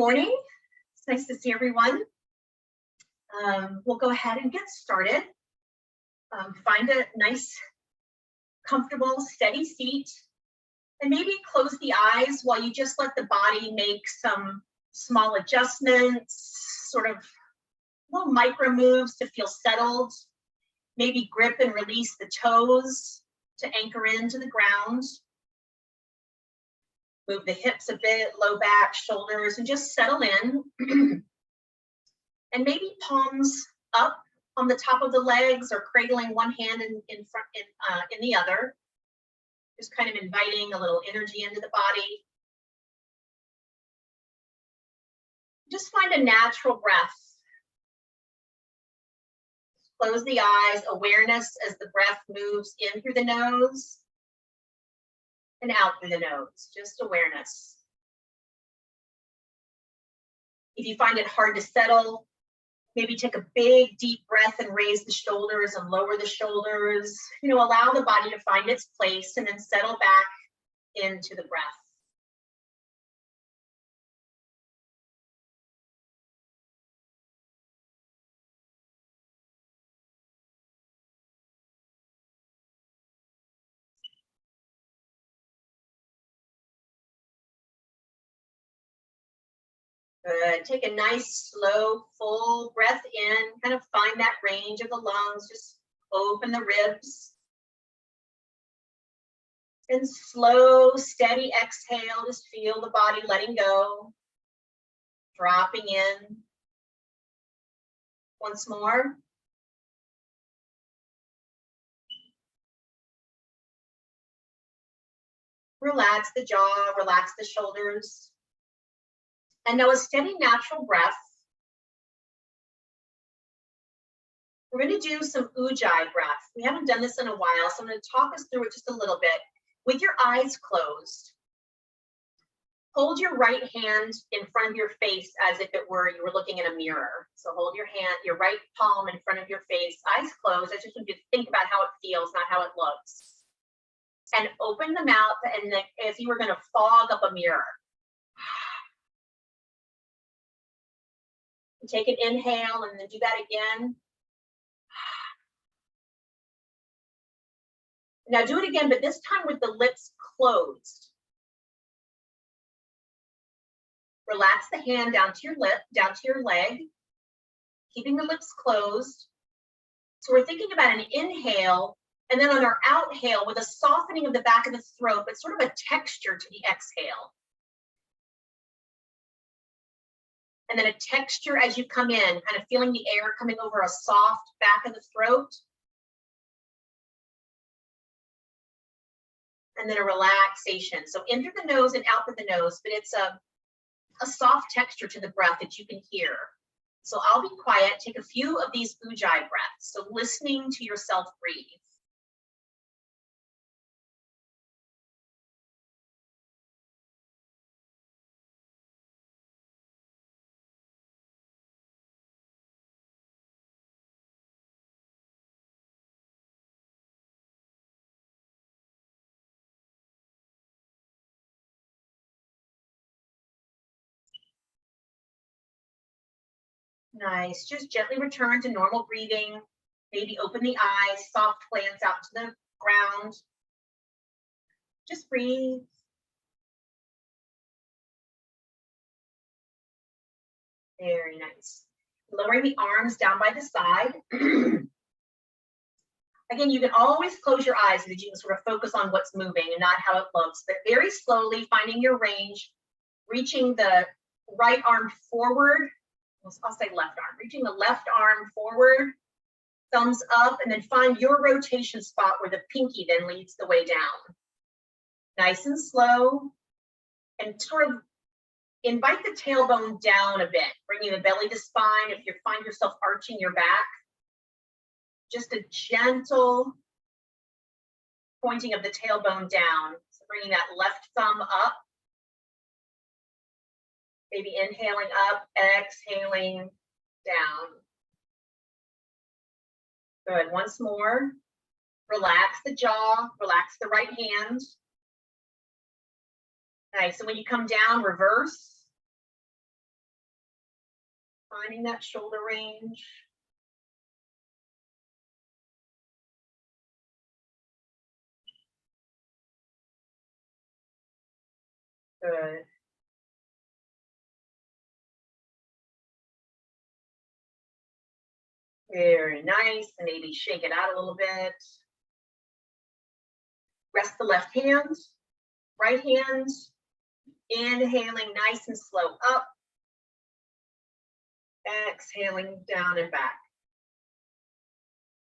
Morning. It's nice to see everyone. We'll go ahead and get started. Find a nice, comfortable, steady seat, and maybe close the eyes while you just let the body make some small adjustments, sort of little micro moves to feel settled. Maybe grip and release the toes to anchor into the ground. Move the hips a bit, low back, shoulders, and just settle in. And maybe palms up on the top of the legs or cradling one hand in the other. Just kind of inviting a little energy into the body. Just find a natural breath. Close the eyes, awareness as the breath moves in through the nose and out through the nose, just awareness. If you find it hard to settle, maybe take a big deep breath and raise the shoulders and lower the shoulders. Allow the body to find its place and then settle back into the breath. Good. Take a nice, slow, full breath in. Kind of find that range of the lungs. Just open the ribs. And slow, steady exhale. Just feel the body letting go. Dropping in. Once more. Relax the jaw, relax the shoulders. And now a steady, natural breath. We're going to do some ujjayi breath. We haven't done this in a while, so I'm going to talk us through it just a little bit. With your eyes closed, hold your right hand in front of your face as if you were looking in a mirror. So hold your right palm in front of your face, eyes closed. I just want you to think about how it feels, not how it looks. And open the mouth and as you were going to fog up a mirror. Take an inhale and then do that again. Now do it again, but this time with the lips closed. Relax the hand down to your leg, keeping the lips closed. So we're thinking about an inhale, and then on our outhale with a softening of the back of the throat, but sort of a texture to the exhale. And then a texture as you come in, kind of feeling the air coming over a soft back of the throat. And then a relaxation. So in through the nose and out through the nose, but it's a soft texture to the breath that you can hear. So I'll be quiet, take a few of these ujjayi breaths. So listening to yourself breathe. Nice. Just gently return to normal breathing. Maybe open the eyes, soft glance out to the ground. Just breathe. Very nice. Lowering the arms down by the side. Again, you can always close your eyes so that you can sort of focus on what's moving and not how it looks, but very slowly finding your range, reaching the right arm forward. I'll say left arm, reaching the left arm forward, thumbs up, and then find your rotation spot where the pinky then leads the way down. Nice and slow, and sort of invite the tailbone down a bit, bringing the belly to spine. If you find yourself arching your back, just a gentle pointing of the tailbone down. So bringing that left thumb up. Maybe inhaling up, exhaling down. Good, once more. Relax the jaw, relax the right hand. Nice, so when you come down, reverse. Finding that shoulder range. Good. Very nice. And maybe shake it out a little bit. Rest the left hand, right hand. Inhaling nice and slow up. Exhaling down and back.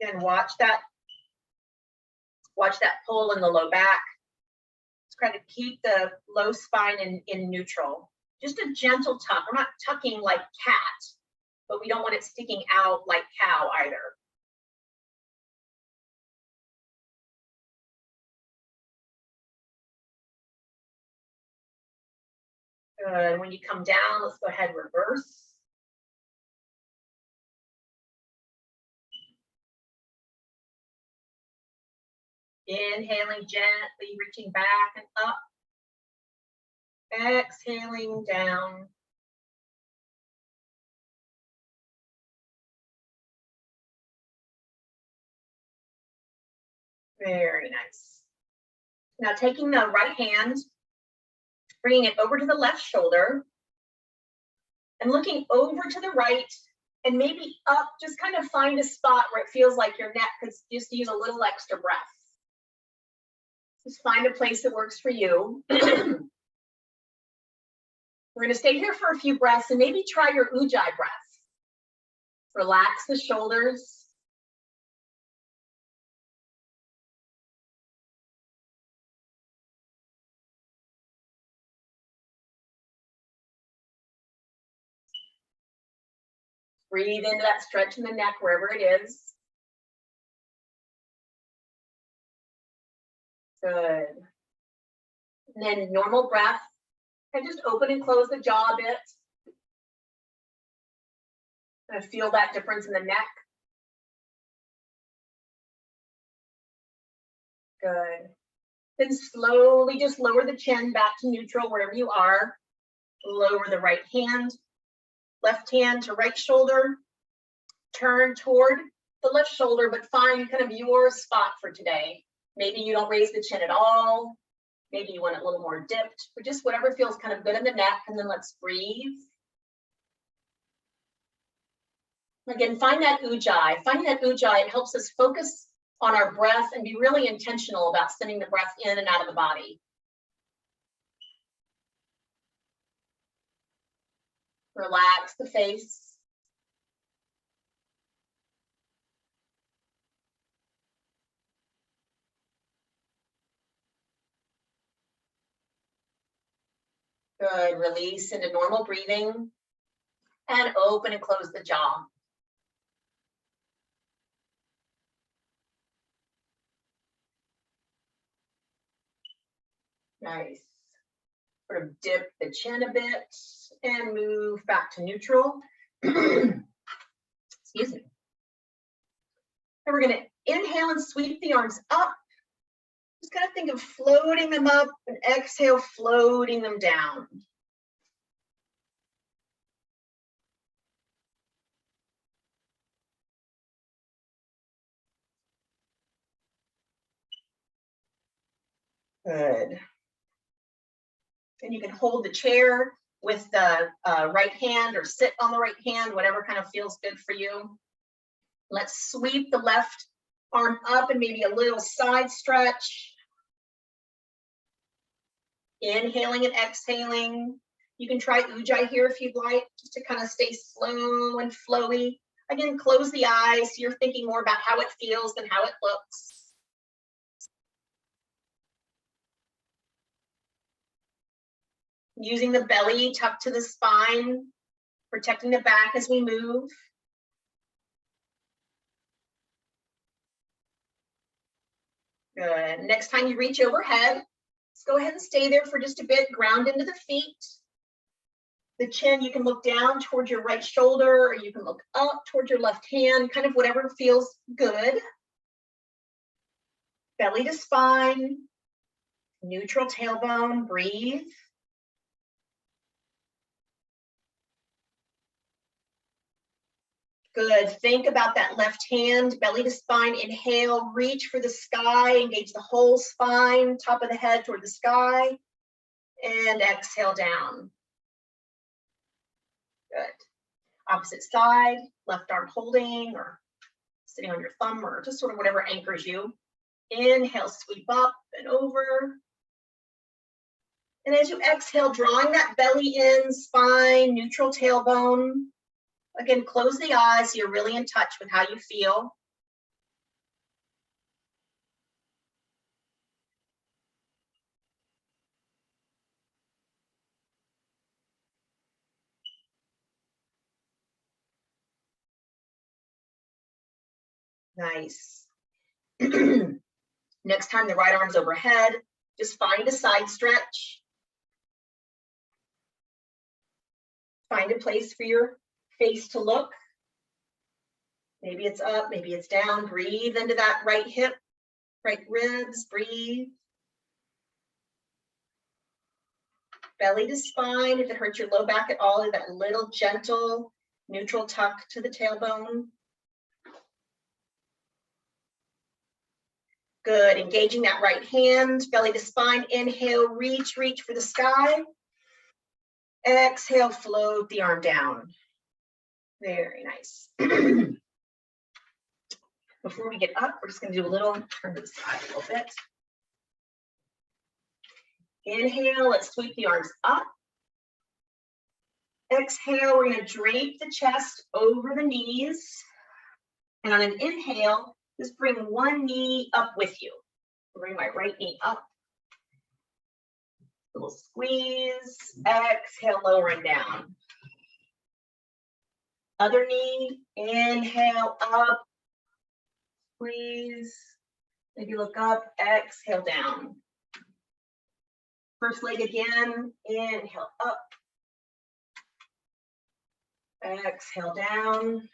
Again, watch that pull in the low back. Just kind of keep the low spine in neutral. Just a gentle tuck. We're not tucking like cat, but we don't want it sticking out like cow either. Good. When you come down, let's go ahead and reverse. Inhaling gently, reaching back and up. Exhaling down. Very nice. Now taking the right hand, bringing it over to the left shoulder, and looking over to the right and maybe up, just kind of find a spot where it feels like your neck could just use a little extra breath. Just find a place that works for you. We're going to stay here for a few breaths and maybe try your Ujjayi breath. Relax the shoulders. Breathe into that stretch in the neck wherever it is. Good. And then normal breath. And just open and close the jaw a bit. And feel that difference in the neck. Good. Then slowly just lower the chin back to neutral wherever you are. Lower the right hand. Left hand to right shoulder. Turn toward the left shoulder, but find kind of your spot for today. Maybe you don't raise the chin at all. Maybe you want it a little more dipped, but just whatever feels kind of good in the neck. And then let's breathe. Again, find that Ujjayi. Finding that Ujjayi, it helps us focus on our breath and be really intentional about sending the breath in and out of the body. Relax the face. Good. Release into normal breathing. And open and close the jaw. Nice. Sort of dip the chin a bit and move back to neutral. Excuse me. And we're going to inhale and sweep the arms up. Just kind of think of floating them up and exhale, floating them down. Good. And you can hold the chair with the right hand or sit on the right hand, whatever kind of feels good for you. Let's sweep the left arm up and maybe a little side stretch. Inhaling and exhaling. You can try Ujjayi here if you'd like, just to kind of stay slow and flowy. Again, close the eyes. So you're thinking more about how it feels than how it looks. Using the belly tucked to the spine, protecting the back as we move. Good. Next time you reach overhead, let's go ahead and stay there for just a bit. Ground into the feet. The chin, you can look down towards your right shoulder, or you can look up towards your left hand, kind of whatever feels good. Belly to spine. Neutral tailbone. Breathe. Good. Think about that left hand, belly to spine. Inhale, reach for the sky, engage the whole spine, top of the head toward the sky, and exhale down. Good. Opposite side, left arm holding or sitting on your thumb or just sort of whatever anchors you. Inhale, sweep up and over. And as you exhale, drawing that belly in, spine, neutral tailbone. Again, close the eyes so you're really in touch with how you feel. Nice. Next time the right arm's overhead, just find a side stretch. Find a place for your face to look. Maybe it's up, maybe it's down. Breathe into that right hip, right ribs, breathe. Belly to spine. If it hurts your low back at all, that little gentle neutral tuck to the tailbone. Good. Engaging that right hand, belly to spine. Inhale, reach for the sky. Exhale, float the arm down. Very nice. Before we get up, we're just going to do a little turn to the side a little bit. Inhale, let's sweep the arms up. Exhale, we're going to drape the chest over the knees. And on an inhale, just bring one knee up with you. Bring my right knee up. A little squeeze. Exhale, lowering down. Other knee, inhale up. Squeeze. Maybe look up. Exhale down. First leg again. Inhale up. Exhale down.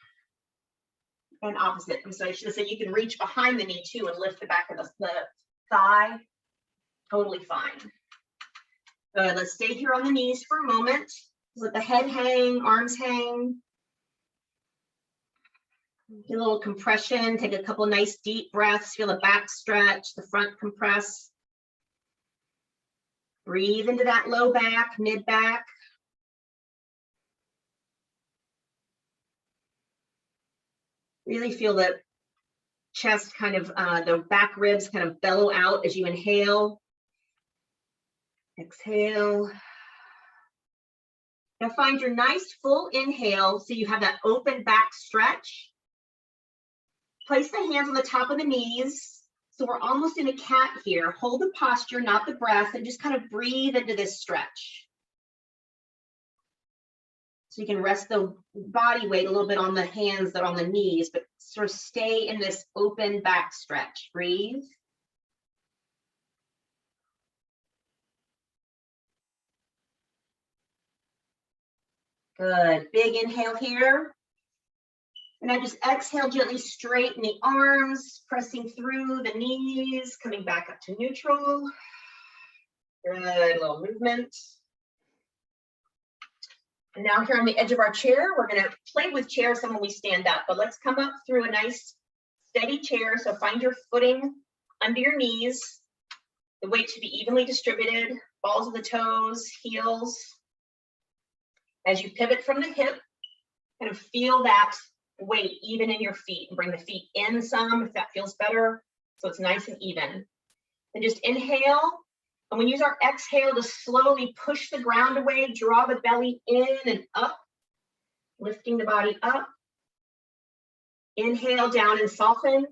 And opposite. So I should have said you can reach behind the knee too and lift the back of the thigh. Totally fine. Good. Let's stay here on the knees for a moment. Just let the head hang, arms hang. Get a little compression. Take a couple nice deep breaths. Feel the back stretch, the front compress. Breathe into that low back, mid back. Really feel the chest kind of, the back ribs kind of bellow out as you inhale. Exhale. Now find your nice full inhale so you have that open back stretch. Place the hands on the top of the knees. So we're almost in a cat here. Hold the posture, not the breath, and just kind of breathe into this stretch. So you can rest the body weight a little bit on the hands that are on the knees, but sort of stay in this open back stretch. Breathe. Good. Big inhale here. And now just exhale, gently straighten the arms, pressing through the knees, coming back up to neutral. Good, little movement. And now here on the edge of our chair, we're gonna play with chairs when we stand up, but let's come up through a nice steady chair. So find your footing under your knees. The weight should be evenly distributed, balls of the toes, heels. As you pivot from the hip, kind of feel that weight even in your feet and bring the feet in some if that feels better. So it's nice and even. And just inhale. And we use our exhale to slowly push the ground away, draw the belly in and up, lifting the body up. Inhale down and soften.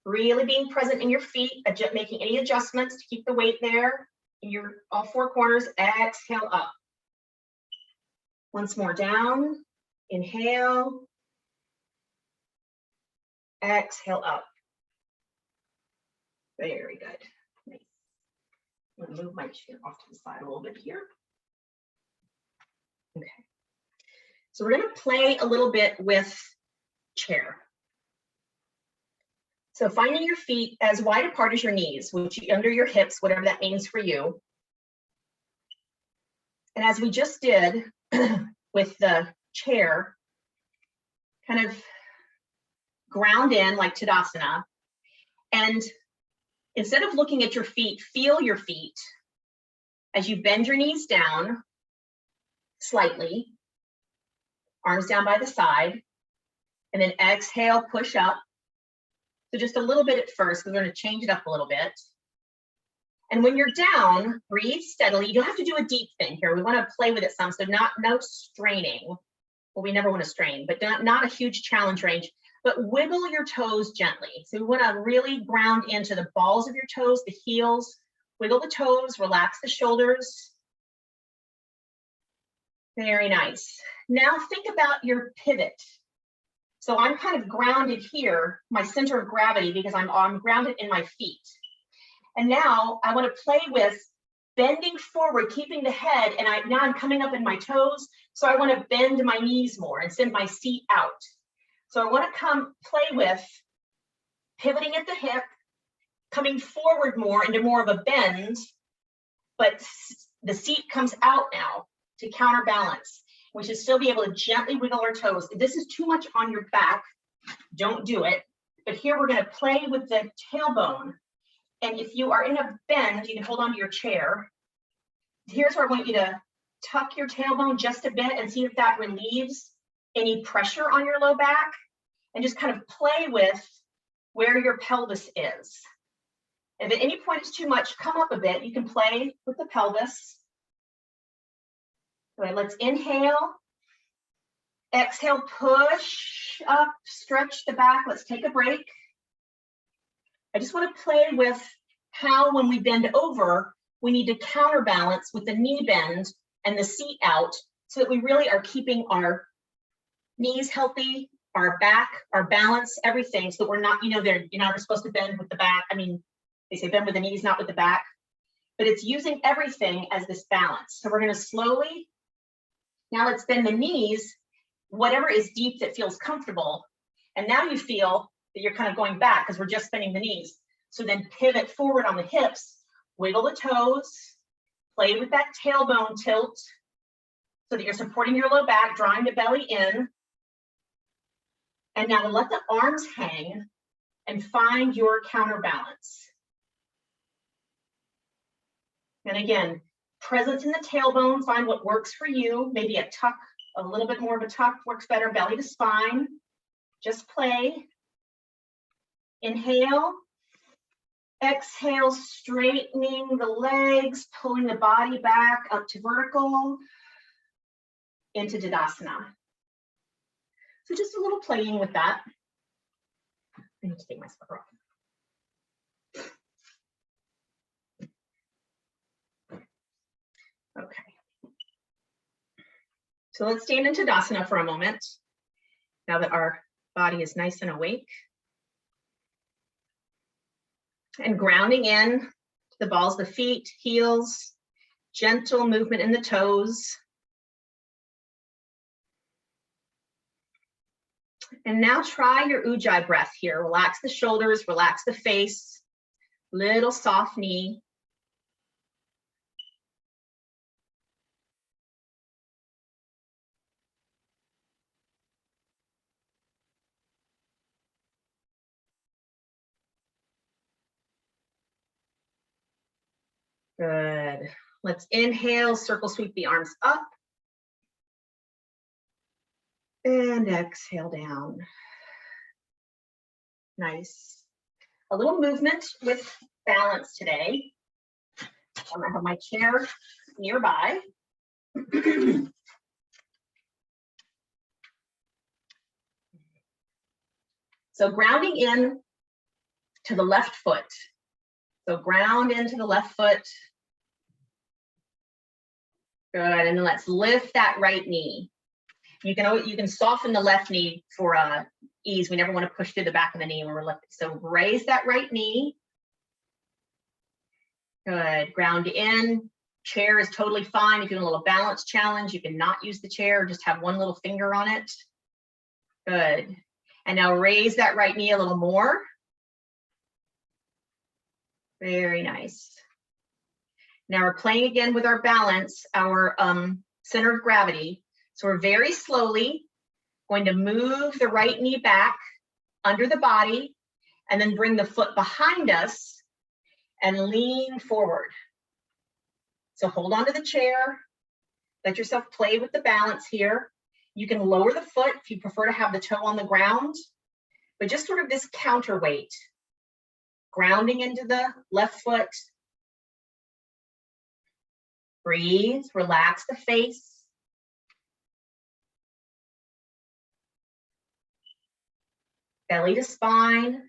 Really being present in your feet, making any adjustments to keep the weight there in your all four corners. Exhale up. Once more down. Inhale. Exhale up. Very good. Nice. I'm going to move my chair off to the side a little bit here. Okay. So we're going to play a little bit with chair. So finding your feet as wide apart as your knees, which under your hips, whatever that means for you. And as we just did with the chair, kind of ground in like Tadasana. And instead of looking at your feet, feel your feet as you bend your knees down slightly, arms down by the side, and then exhale, push up. So just a little bit at first, we're going to change it up a little bit. And when you're down, breathe steadily. You don't have to do a deep thing here. We want to play with it some, so no straining. Well, we never want to strain, but not a huge challenge range, but wiggle your toes gently. So we want to really ground into the balls of your toes, the heels, wiggle the toes, relax the shoulders. Very nice. Now think about your pivot. So I'm kind of grounded here, my center of gravity, because I'm grounded in my feet. And now I want to play with bending forward, keeping the head, and now I'm coming up in my toes, so I want to bend my knees more and send my seat out. So I want to play with pivoting at the hip, coming forward more into more of a bend, but the seat comes out now to counterbalance. We should still be able to gently wiggle our toes. If this is too much on your back, don't do it. But here we're going to play with the tailbone. And if you are in a bend, you can hold on to your chair. Here's where I want you to tuck your tailbone just a bit and see if that relieves any pressure on your low back, and just kind of play with where your pelvis is. If at any point it's too much, come up a bit. You can play with the pelvis. All right, let's inhale. Exhale, push up, stretch the back. Let's take a break. I just want to play with how, when we bend over, we need to counterbalance with the knee bend and the seat out, so that we really are keeping our knees healthy, our back, our balance, everything, so that we're not, you're not supposed to bend with the back. I mean, they say bend with the knees, not with the back, but it's using everything as this balance. So we're going to slowly, now let's bend the knees, whatever is deep that feels comfortable. And now you feel that you're kind of going back because we're just bending the knees. So then pivot forward on the hips, wiggle the toes, play with that tailbone tilt so that you're supporting your low back, drawing the belly in. And now let the arms hang and find your counterbalance. And again, presence in the tailbone, find what works for you. Maybe a tuck, a little bit more of a tuck works better, belly to spine. Just play. Inhale, exhale, straightening the legs, pulling the body back up to vertical, into Tadasana. So just a little playing with that. I need to take my scarf off. Okay. So let's stand in Tadasana for a moment, now that our body is nice and awake. And grounding in to the balls of the feet, heels, gentle movement in the toes. And now try your Ujjayi breath here. Relax the shoulders, relax the face, little soft knee. Good. Let's inhale, circle sweep the arms up. And exhale down. Nice. A little movement with balance today. I'm gonna have my chair nearby. So grounding in to the left foot. So ground into the left foot. Good, and then let's lift that right knee. You can soften the left knee for ease. We never want to push through the back of the knee when we're lifting. So raise that right knee. Good, ground in. Chair is totally fine. If you're doing a little balance challenge, you can not use the chair, or just have one little finger on it. Good, and now raise that right knee a little more. Very nice. Now we're playing again with our balance, our center of gravity. So we're very slowly Going to move the right knee back under the body and then bring the foot behind us and lean forward. So hold on to the chair. Let yourself play with the balance here. You can lower the foot if you prefer to have the toe on the ground, but just sort of this counterweight, grounding into the left foot. Breathe, relax the face. Belly to spine.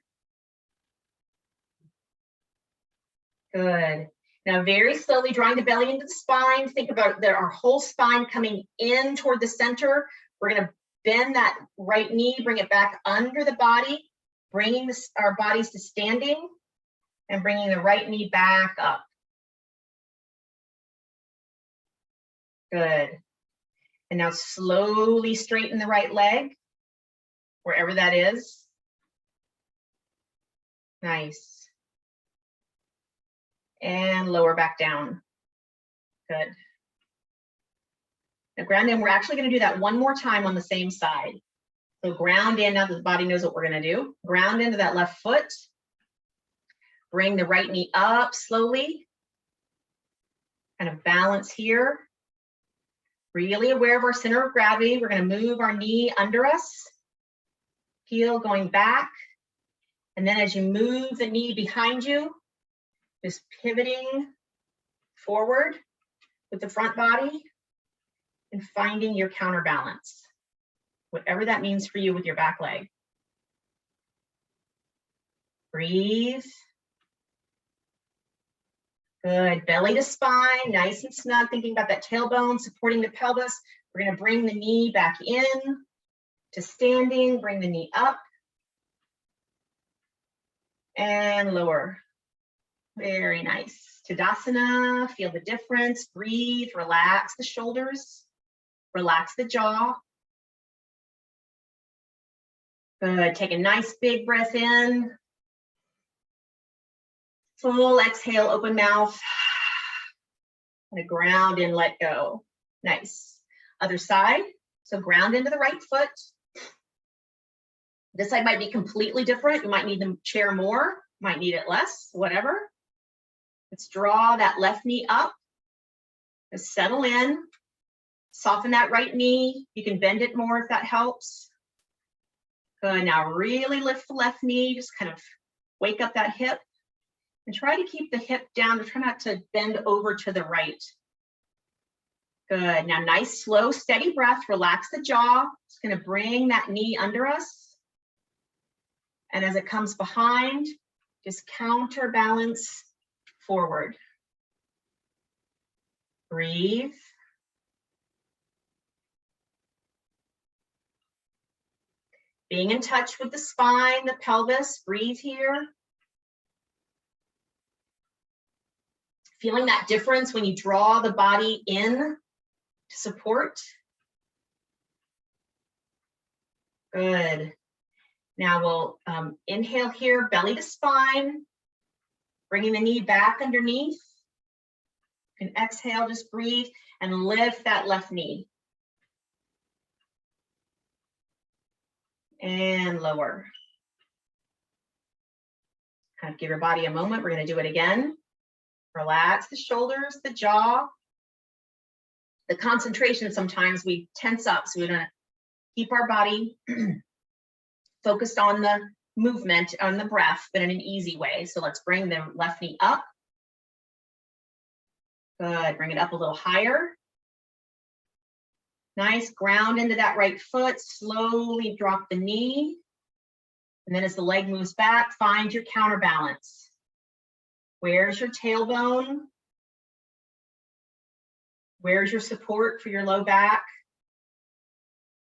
Good. Now very slowly drawing the belly into the spine. Think about our whole spine coming in toward the center. We're gonna bend that right knee, bring it back under the body, bringing our bodies to standing and bringing the right knee back up. Good. And now slowly straighten the right leg, wherever that is. Nice. And lower back down. Good. Now ground in. We're actually going to do that one more time on the same side. So ground in, now that the body knows what we're going to do. Ground into that left foot. Bring the right knee up slowly. Kind of balance here. Really aware of our center of gravity. We're going to move our knee under us. Heel going back. And then as you move the knee behind you, just pivoting forward with the front body and finding your counterbalance, whatever that means for you with your back leg. Breathe. Good. Belly to spine, nice and snug, thinking about that tailbone supporting the pelvis. We're going to bring the knee back in to standing, bring the knee up and lower. Very nice. Tadasana, feel the difference. Breathe, relax the shoulders, relax the jaw. Good. Take a nice big breath in. Full exhale, open mouth. And a ground in, let go. Nice. Other side. So ground into the right foot. This side might be completely different. You might need the chair more, might need it less, whatever. Let's draw that left knee up. Just settle in. Soften that right knee. You can bend it more if that helps. Good. Now really lift the left knee. Just kind of wake up that hip. And try to keep the hip down. Try not to bend over to the right. Good. Now nice, slow, steady breath. Relax the jaw. Just going to bring that knee under us. And as it comes behind, just counterbalance forward. Breathe. Being in touch with the spine, the pelvis. Breathe here. Feeling that difference when you draw the body in to support. Good. Now we'll inhale here, belly to spine, bringing the knee back underneath. You can exhale, just breathe and lift that left knee. And lower. Kind of give your body a moment. We're going to do it again. Relax the shoulders, the jaw. The concentration, sometimes we tense up, so we're going to keep our body focused on the movement, on the breath, but in an easy way. So let's bring the left knee up. Good. Bring it up a little higher. Nice. Ground into that right foot. Slowly drop the knee. And then as the leg moves back, find your counterbalance. Where's your tailbone? Where's your support for your low back?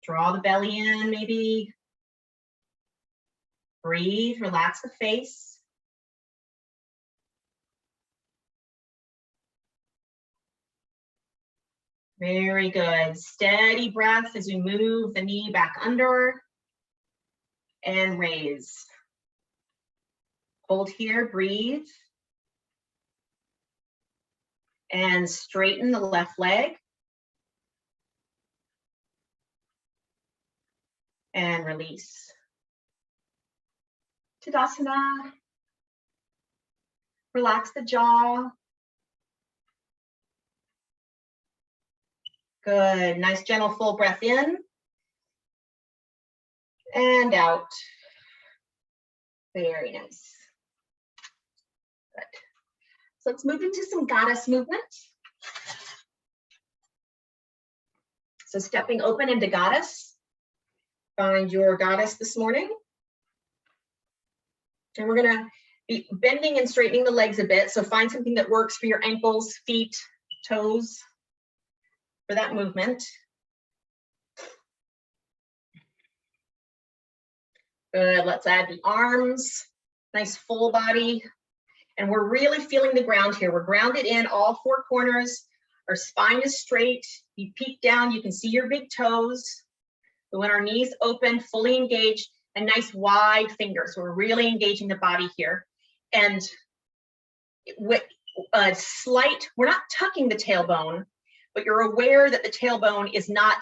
Draw the belly in, maybe. Breathe, relax the face. Very good. Steady breath as we move the knee back under and raise. Hold here, breathe. And straighten the left leg. and release. Tadasana. Relax the jaw. Good. Nice, gentle, full breath in and out. Very nice. Good. So let's move into some goddess movement. So stepping open into goddess. Find your goddess this morning. And we're going to be bending and straightening the legs a bit. So find something that works for your ankles, feet, toes for that movement. Good. Let's add the arms. Nice full body. And we're really feeling the ground here. We're grounded in all four corners. Our spine is straight. You peek down, you can see your big toes. We want our knees open, fully engaged, and nice wide fingers. So we're really engaging the body here. And with a slight, we're not tucking the tailbone, but you're aware that the tailbone is not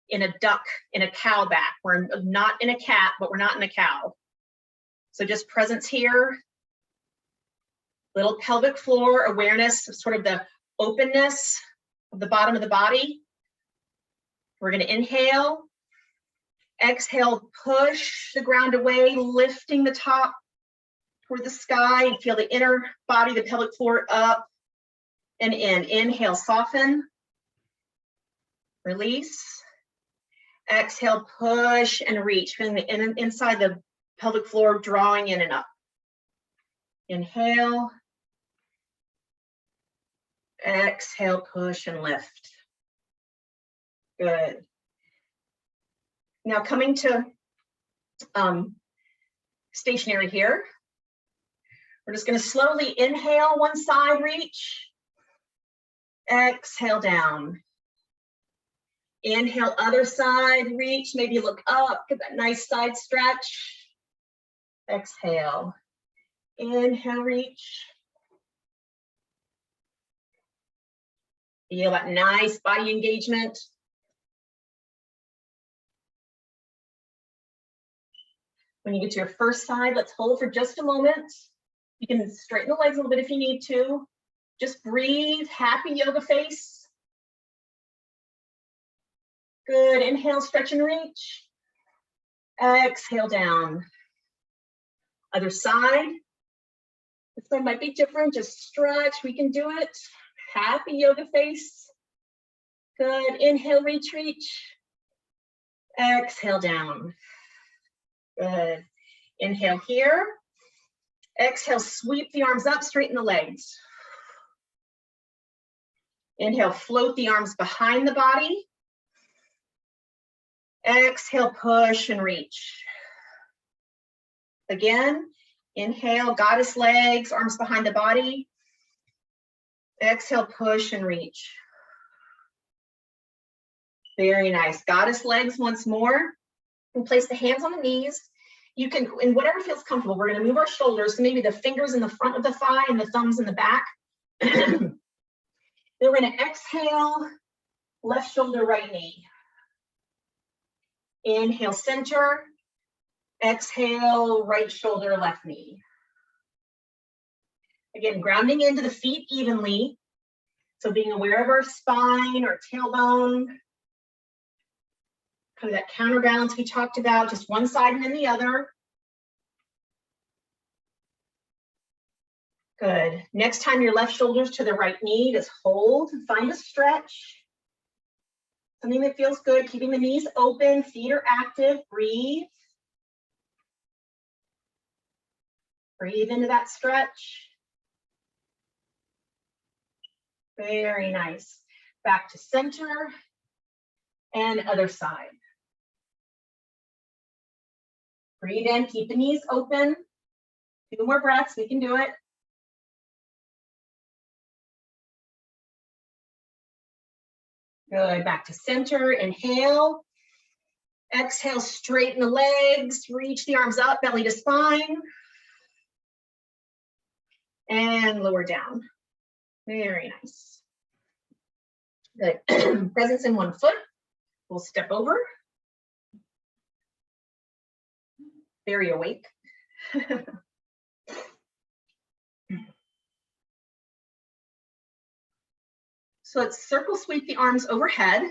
in a duck, in a cow back. We're not in a cat, but we're not in a cow. So just presence here. Little pelvic floor awareness, sort of the openness of the bottom of the body. We're going to inhale. Exhale, push the ground away, lifting the top toward the sky, and feel the inner body, the pelvic floor up and in. Inhale, soften. Release. Exhale, push and reach, feeling the inside the pelvic floor drawing in and up. Inhale. Exhale, push and lift. Good. Now coming to stationary here. We're just going to slowly inhale one side, reach. Exhale down. Inhale, other side, reach. Maybe look up, get that nice side stretch. Exhale. Inhale, reach. Feel that nice body engagement. When you get to your first side, let's hold for just a moment. You can straighten the legs a little bit if you need to. Just breathe, happy yoga face. Good, inhale, stretch and reach. Exhale down. Other side. This side might be different, just stretch, we can do it. Happy yoga face. Good, inhale, reach, reach. Exhale down. Good. Inhale here. Exhale, sweep the arms up, straighten the legs. Inhale, float the arms behind the body. Exhale, push and reach. Again, inhale, goddess legs, arms behind the body. Exhale, push and reach. Very nice. Goddess legs once more. And place the hands on the knees. You can, in whatever feels comfortable, we're going to move our shoulders. So maybe the fingers in the front of the thigh and the thumbs in the back. Then we're going to exhale, left shoulder, right knee. Inhale, center. Exhale, right shoulder, left knee. Again, grounding into the feet evenly. So being aware of our spine, our tailbone. Kind of that counterbalance we talked about, just one side and then the other. Good. Next time your left shoulder's to the right knee, just hold and find a stretch. Something that feels good, keeping the knees open, feet are active, breathe. Breathe into that stretch. Very nice. Back to center and other side. Breathe in, keep the knees open. 2 more breaths, we can do it. Good, back to center, inhale. Exhale, straighten the legs, reach the arms up, belly to spine. And lower down. Very nice. Good. Presence in one foot. We'll step over. very awake. So let's circle sweep the arms overhead.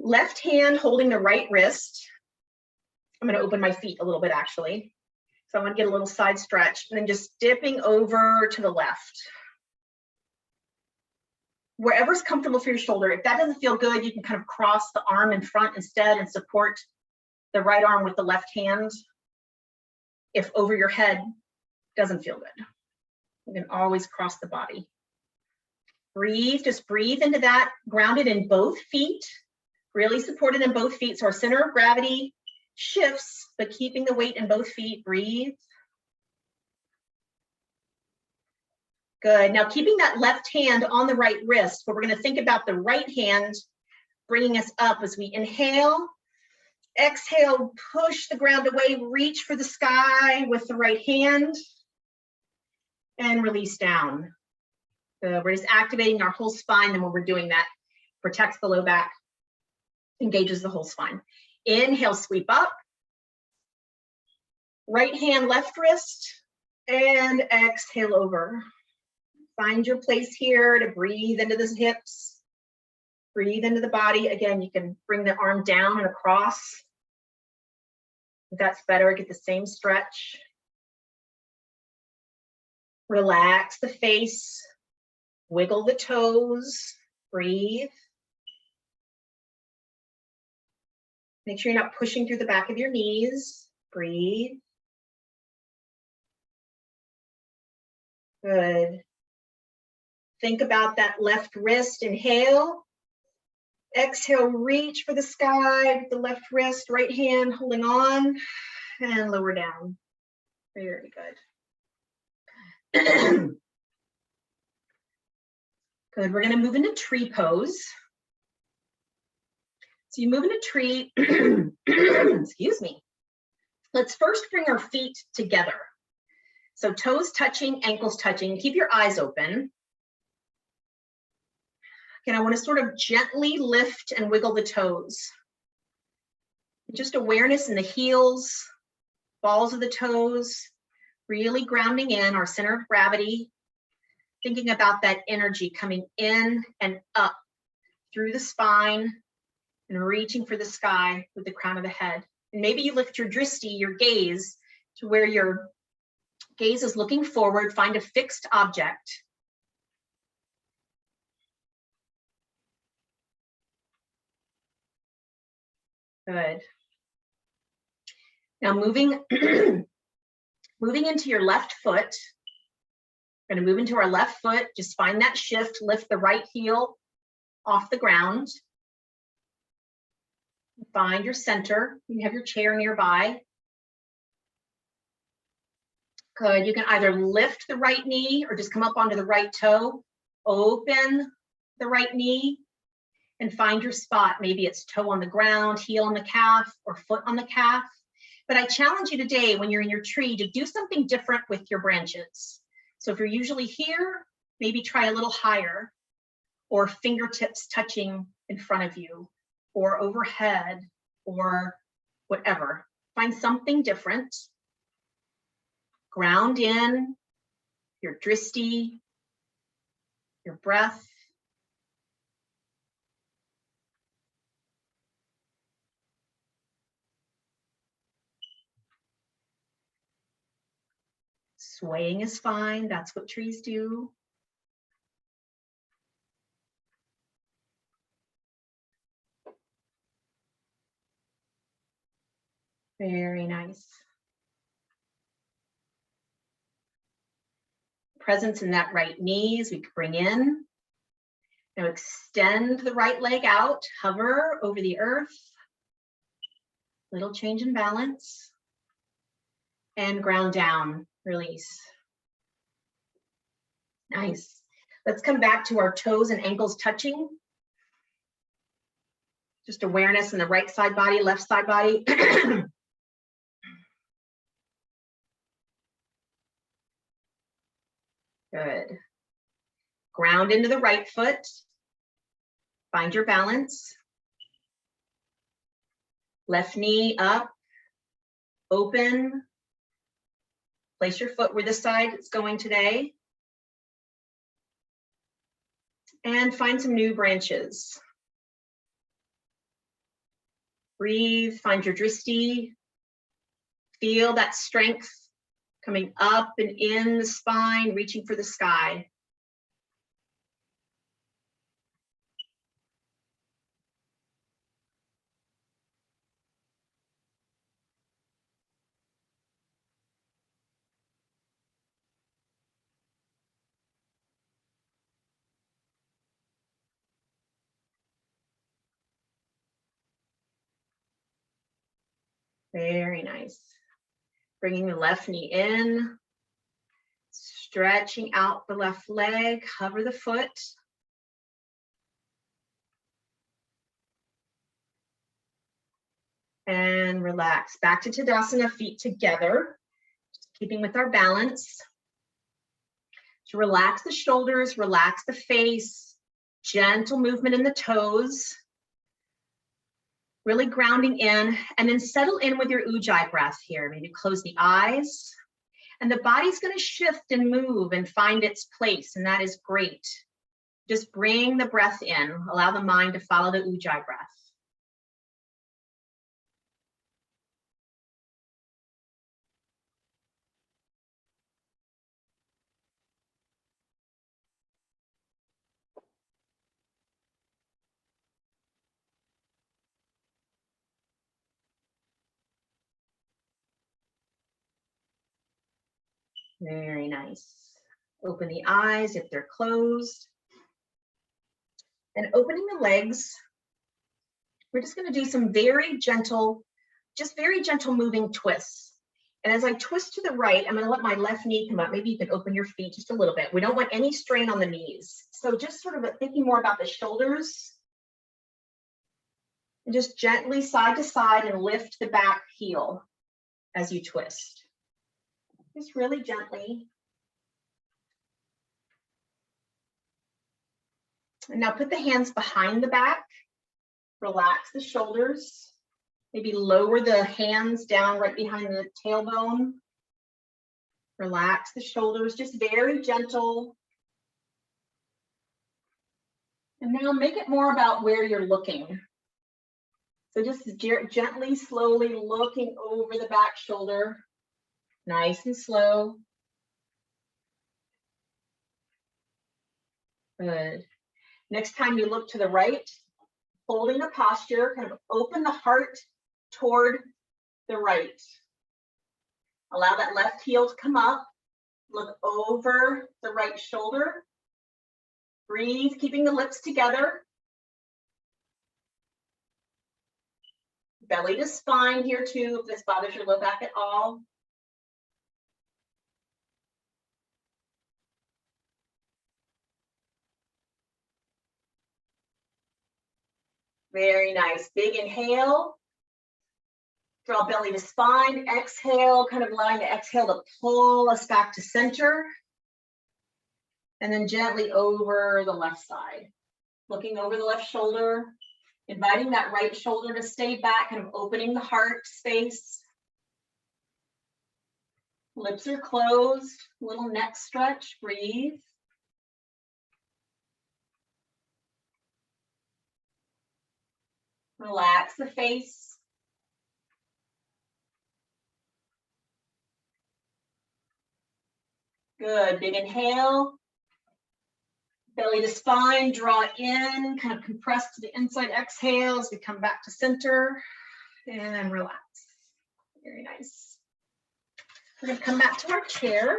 Left hand holding the right wrist. I'm going to open my feet a little bit actually. So I want to get a little side stretch and then just dipping over to the left. Wherever's comfortable for your shoulder. If that doesn't feel good, you can kind of cross the arm in front instead and support the right arm with the left hand. If over your head doesn't feel good, you can always cross the body. Breathe, just breathe into that, grounded in both feet, really supported in both feet. So our center of gravity shifts, but keeping the weight in both feet. Breathe. Good. Now keeping that left hand on the right wrist, but we're going to think about the right hand bringing us up as we inhale. Exhale, push the ground away, reach for the sky with the right hand, and release down. We're just activating our whole spine, and when we're doing that, protects the low back, engages the whole spine. Inhale, sweep up. Right hand, left wrist, and exhale over. Find your place here to breathe into the hips, breathe into the body. Again, you can bring the arm down and across. If that's better, get the same stretch. Relax the face, wiggle the toes, breathe. Make sure you're not pushing through the back of your knees, breathe. Good. Think about that left wrist, inhale. Exhale, reach for the sky with the left wrist, right hand holding on, and lower down. Very good. Good, we're gonna move into tree pose. So you move into tree, excuse me. Let's first bring our feet together. So toes touching, ankles touching, keep your eyes open. Again, I want to sort of gently lift and wiggle the toes. Just awareness in the heels, balls of the toes, really grounding in our center of gravity, thinking about that energy coming in and up through the spine and reaching for the sky with the crown of the head. And maybe you lift your drishti, your gaze, to where your gaze is looking forward, find a fixed object. Good. Now moving, moving into your left foot. We're going to move into our left foot. Just find that shift, lift the right heel off the ground. Find your center. You have your chair nearby. Good. You can either lift the right knee or just come up onto the right toe. Open the right knee and find your spot. Maybe it's toe on the ground, heel on the calf, or foot on the calf. But I challenge you today, when you're in your tree, to do something different with your branches. So if you're usually here, maybe try a little higher, or fingertips touching in front of you, or overhead, or whatever. Find something different. Ground in your drishti, your breath. Swaying is fine. That's what trees do. Very nice. Presence in that right knee as we bring in. Now extend the right leg out, hover over the earth. Little change in balance. And ground down, release. Nice. Let's come back to our toes and ankles touching. Just awareness in the right side body, left side body. Good. Ground into the right foot. Find your balance. Left knee up, open. Place your foot where this side is going today. And find some new branches. Breathe, find your drishti. Feel that strength coming up and in the spine, reaching for the sky. Very nice. Bringing the left knee in, stretching out the left leg, hover the foot. And relax. Back to Tadasana, feet together, just keeping with our balance. So relax the shoulders, relax the face, gentle movement in the toes. Really grounding in, and then settle in with your Ujjayi breath here. Maybe close the eyes, and the body's going to shift and move and find its place, and that is great. Just bring the breath in, allow the mind to follow the Ujjayi breath. Very nice. Open the eyes if they're closed. And opening the legs, we're just going to do some very gentle moving twists. And as I twist to the right, I'm going to let my left knee come up. Maybe you can open your feet just a little bit. We don't want any strain on the knees. So just sort of thinking more about the shoulders. And just gently side to side and lift the back heel as you twist. Just really gently. And now put the hands behind the back. Relax the shoulders. Maybe lower the hands down right behind the tailbone. Relax the shoulders, just very gentle. And now make it more about where you're looking. So just gently, slowly looking over the back shoulder. Nice and slow. Good. Next time you look to the right, holding the posture, kind of open the heart toward the right. Allow that left heel to come up. Look over the right shoulder. Breathe, keeping the lips together. Belly to spine here too, if this bothers your low back at all. Very nice. Big inhale. Draw belly to spine. Exhale, kind of allowing the exhale to pull us back to center. And then gently over the left side. Looking over the left shoulder. Inviting that right shoulder to stay back, kind of opening the heart space. Lips are closed. Little neck stretch. Breathe. Relax the face. Good. Big inhale. Belly to spine, draw in, kind of compress to the inside. Exhale as we come back to center and relax. Very nice. We're going to come back to our chair.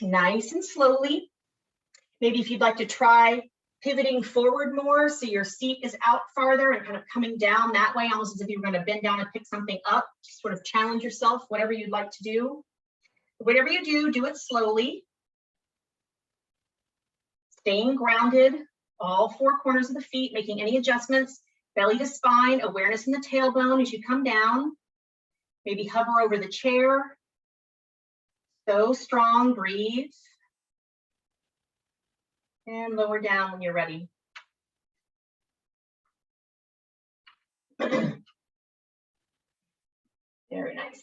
Nice and slowly. Maybe if you'd like to try pivoting forward more, so your seat is out farther and kind of coming down that way, almost as if you were going to bend down and pick something up. Just sort of challenge yourself, whatever you'd like to do. Whatever you do, do it slowly. Staying grounded, all four corners of the feet, making any adjustments. Belly to spine, awareness in the tailbone as you come down. Maybe hover over the chair. So strong, breathe. And lower down when you're ready. Very nice.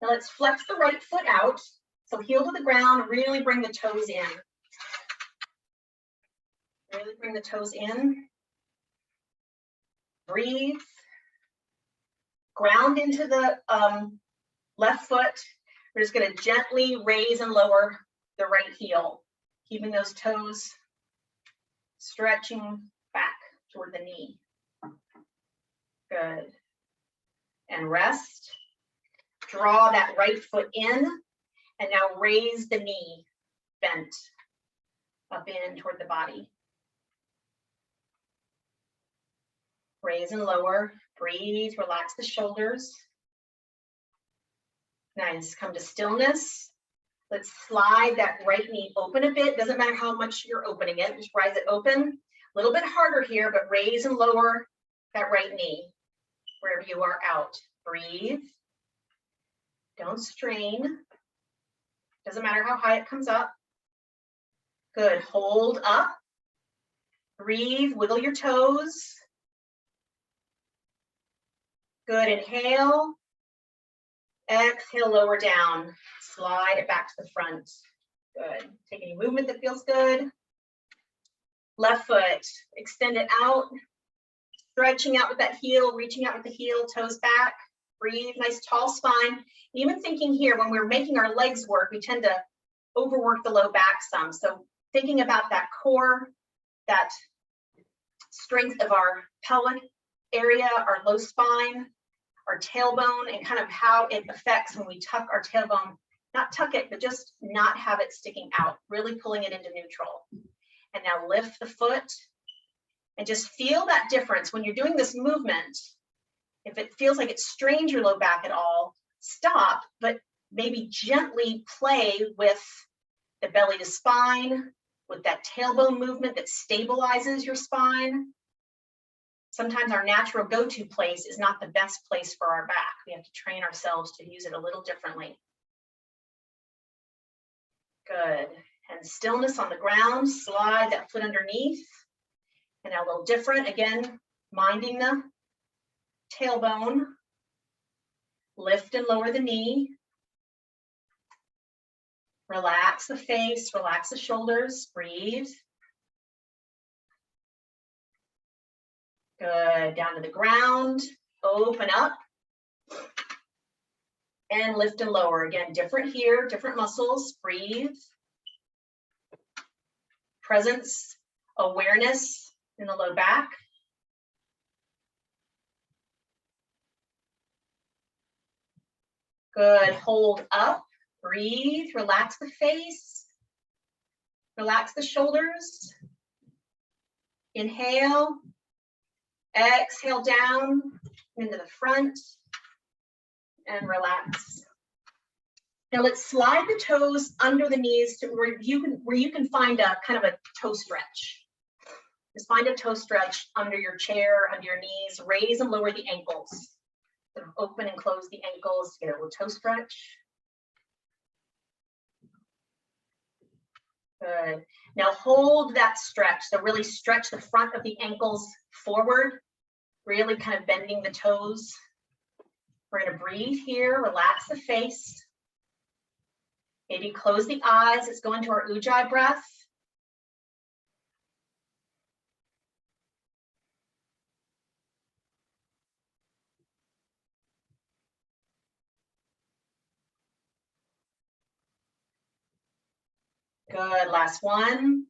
Now let's flex the right foot out. So heel to the ground, really bring the toes in. Really bring the toes in. Breathe. Ground into the left foot. We're just going to gently raise and lower the right heel, keeping those toes stretching back toward the knee. Good. And rest. Draw that right foot in, and now raise the knee, bent up in toward the body. Raise and lower. Breathe, relax the shoulders. Nice. Come to stillness. Let's slide that right knee open a bit. Doesn't matter how much you're opening it. Just rise it open. A little bit harder here, but raise and lower that right knee wherever you are out. Breathe. Don't strain. Doesn't matter how high it comes up. Good. Hold up. Breathe. Wiggle your toes. Good. Inhale. Exhale, lower down. Slide it back to the front. Good. Take any movement that feels good. Left foot. Extend it out. Stretching out with that heel, reaching out with the heel, toes back. Breathe. Nice tall spine. Even thinking here, when we're making our legs work, we tend to overwork the low back some. So thinking about that core, that strength of our pelvic area, our low spine, our tailbone, and kind of how it affects when we tuck our tailbone, not tuck it, but just not have it sticking out, really pulling it into neutral. And now lift the foot and just feel that difference when you're doing this movement. If it feels like it strains your low back at all, stop, but maybe gently play with the belly to spine, with that tailbone movement that stabilizes your spine. Sometimes our natural go-to place is not the best place for our back. We have to train ourselves to use it a little differently. Good. And stillness on the ground. Slide that foot underneath. And now a little different. Again, minding the tailbone. Lift and lower the knee. Relax the face. Relax the shoulders. Breathe. Good. Down to the ground. Open up. And lift and lower. Again, different here, different muscles. Breathe. Presence, awareness in the low back. Good. Hold up. Breathe. Relax the face. Relax the shoulders. Inhale. Exhale down into the front and relax. Now let's slide the toes under the knees to where you can find a kind of a toe stretch. Just find a toe stretch under your chair, under your knees. Raise and lower the ankles. Sort of open and close the ankles to get a little toe stretch. Good. Now hold that stretch. So really stretch the front of the ankles forward. Really kind of bending the toes. We're going to breathe here, relax the face. Maybe close the eyes. Let's go into our Ujjayi breath. Good, last one.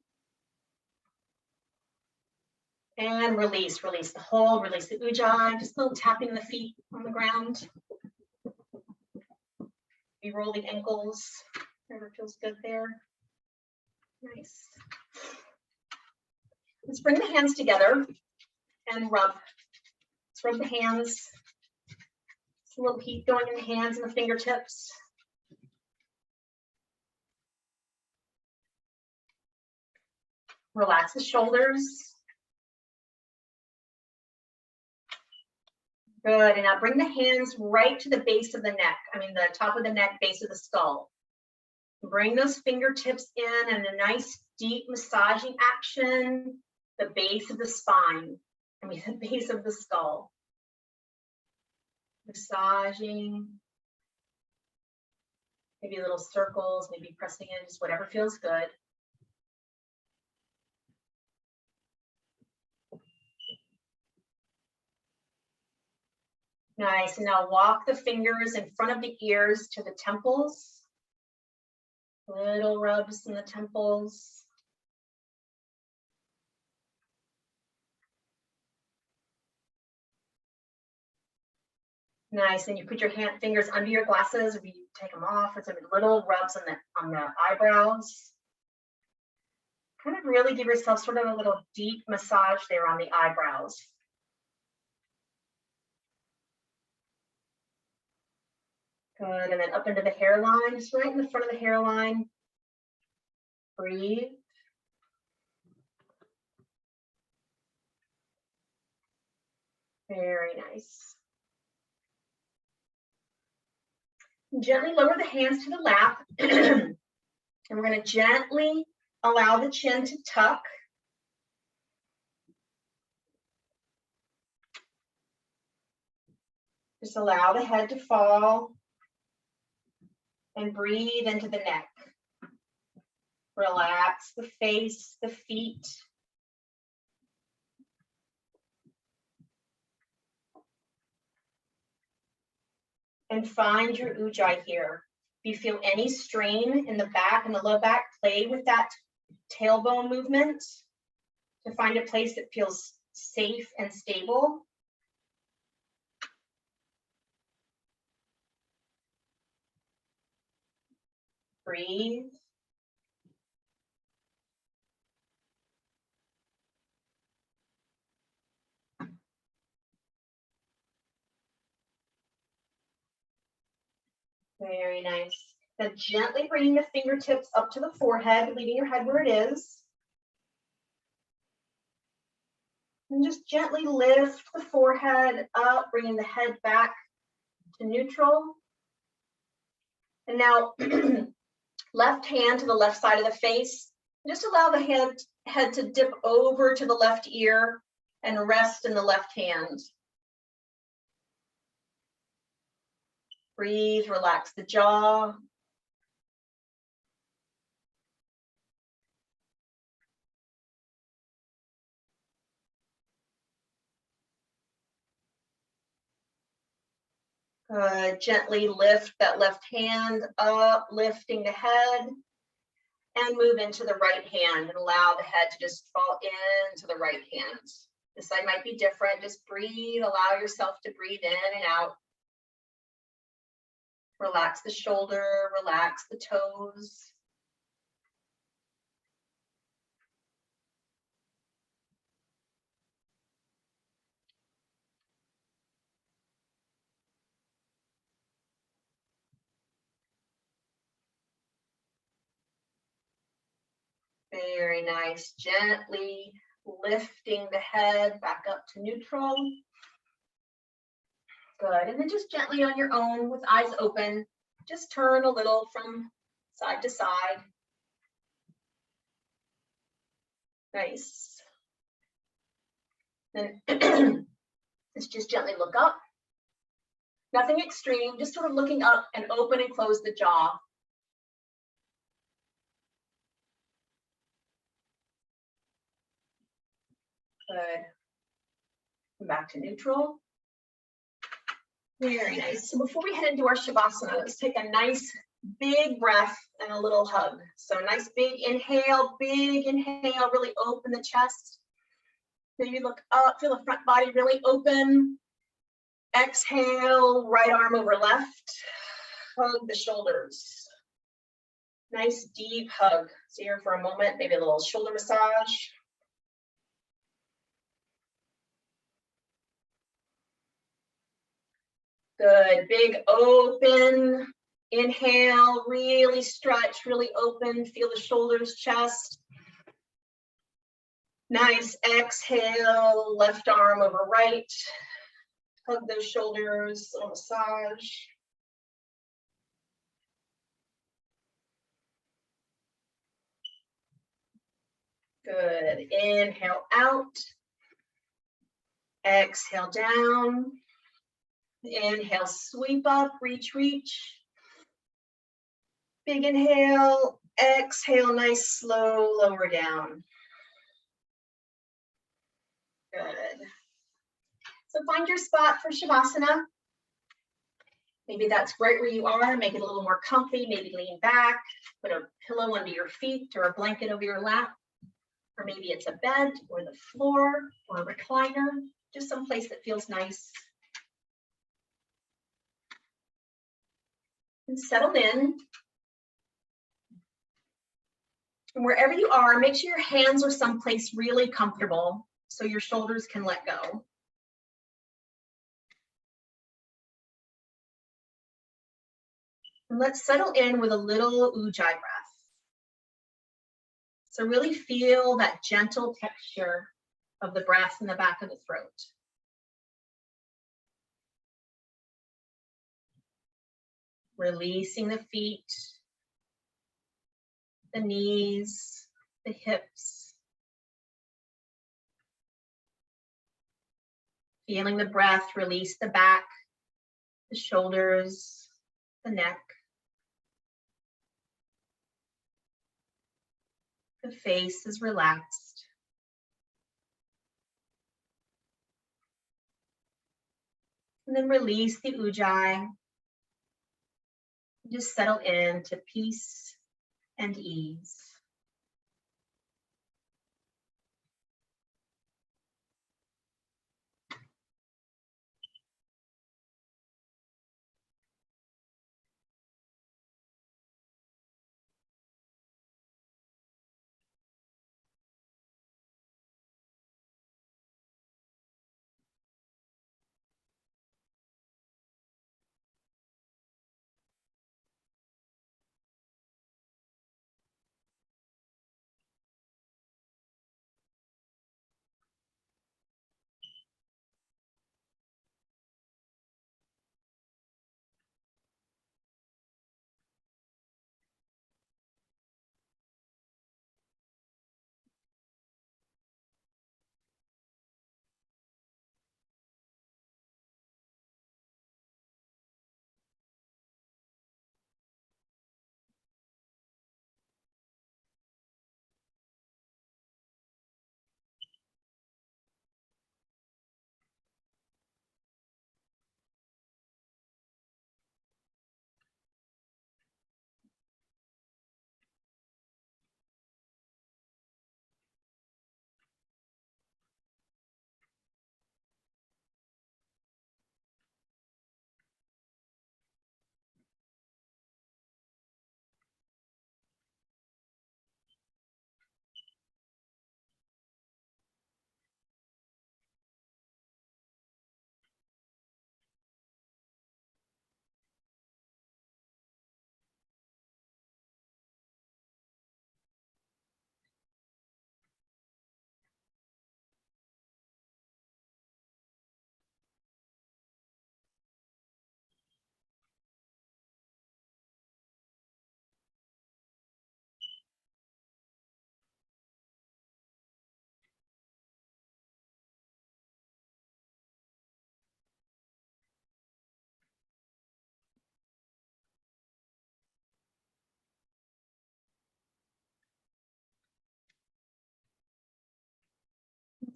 And release, release the hold, release the Ujjayi, just a little tapping the feet on the ground. We roll the ankles, whatever feels good there. Nice. Let's bring the hands together and rub. Let's rub the hands. Just a little heat going in the hands and the fingertips. Relax the shoulders. Good, and now bring the hands right to the base of the neck. I mean, the top of the neck, base of the skull. Bring those fingertips in and a nice deep massaging action, the base of the spine, I mean, the base of the skull. Massaging. Maybe little circles, maybe pressing in, just whatever feels good. Nice, and now walk the fingers in front of the ears to the temples. Little rubs in the temples. Nice, and you put your fingers under your glasses, or you take them off, or some little rubs on the eyebrows. Kind of really give yourself sort of a little deep massage there on the eyebrows. Good, and then up into the hairline, just right in the front of the hairline. Breathe. Very nice. Gently lower the hands to the lap. And we're going to gently allow the chin to tuck. Just allow the head to fall. And breathe into the neck. Relax the face, the feet. And find your ujjayi here. If you feel any strain in the back and the low back, play with that tailbone movement to find a place that feels safe and stable. Breathe. Very nice. Now gently bringing the fingertips up to the forehead, leaving your head where it is. And just gently lift the forehead up, bringing the head back to neutral. And now left hand to the left side of the face. Just allow the head to dip over to the left ear and rest in the left hand. Breathe, relax the jaw. Good. Gently lift that left hand up, lifting the head, and move into the right hand and allow the head to just fall into the right hand. This side might be different. Just breathe, allow yourself to breathe in and out. Relax the shoulder, relax the toes. Very nice. Gently lifting the head back up to neutral. Good. And then just gently on your own with eyes open, just turn a little from side to side. Nice. Then let's just gently look up. Nothing extreme, just sort of looking up and open and close the jaw. Good. Come back to neutral. Very nice. So before we head into our Shavasana, let's take a nice big breath and a little hug. So nice big inhale, really open the chest. Maybe look up, feel the front body really open. Exhale, right arm over left. Hug the shoulders. Nice deep hug. So here for a moment, maybe a little shoulder massage. Good, big open. Inhale, really stretch, really open. Feel the shoulders, chest. Nice, exhale, left arm over right. Hug those shoulders, little massage. Good, inhale out. Exhale down. Inhale, sweep up, reach, reach. Big inhale, exhale, nice, slow, lower down. Good. So find your spot for Shavasana. Maybe that's right where you are. Make it a little more comfy. Maybe lean back, put a pillow under your feet or a blanket over your lap. Or maybe it's a bed or the floor or a recliner, just someplace that feels nice. And settle in. And wherever you are, make sure your hands are someplace really comfortable so your shoulders can let go. And let's settle in with a little Ujjayi breath. So really feel that gentle texture of the breath in the back of the throat. Releasing the feet, the knees, the hips. Feeling the breath release the back, the shoulders, the neck. The face is relaxed. And then release the Ujjayi. Just settle into peace and ease.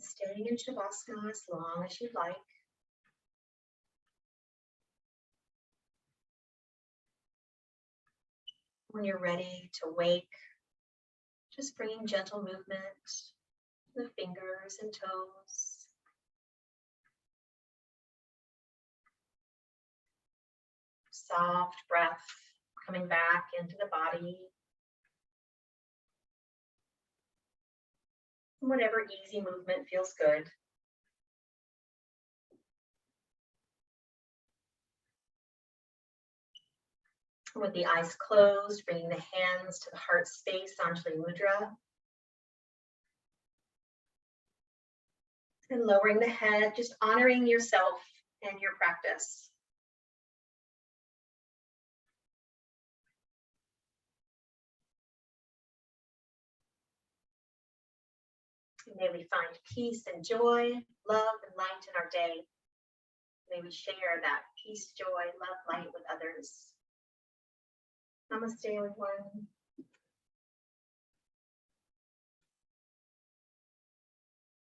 Staying in Shavasana as long as you'd like. When you're ready to wake, just bringing gentle movement to the fingers and toes. Soft breath coming back into the body. Whatever easy movement feels good. With the eyes closed, bringing the hands to the heart space, Anjali Mudra. And lowering the head, just honoring yourself and your practice. May we find peace and joy, love and light in our day. May may we share that peace, joy, love, light with others. Namaste, everyone.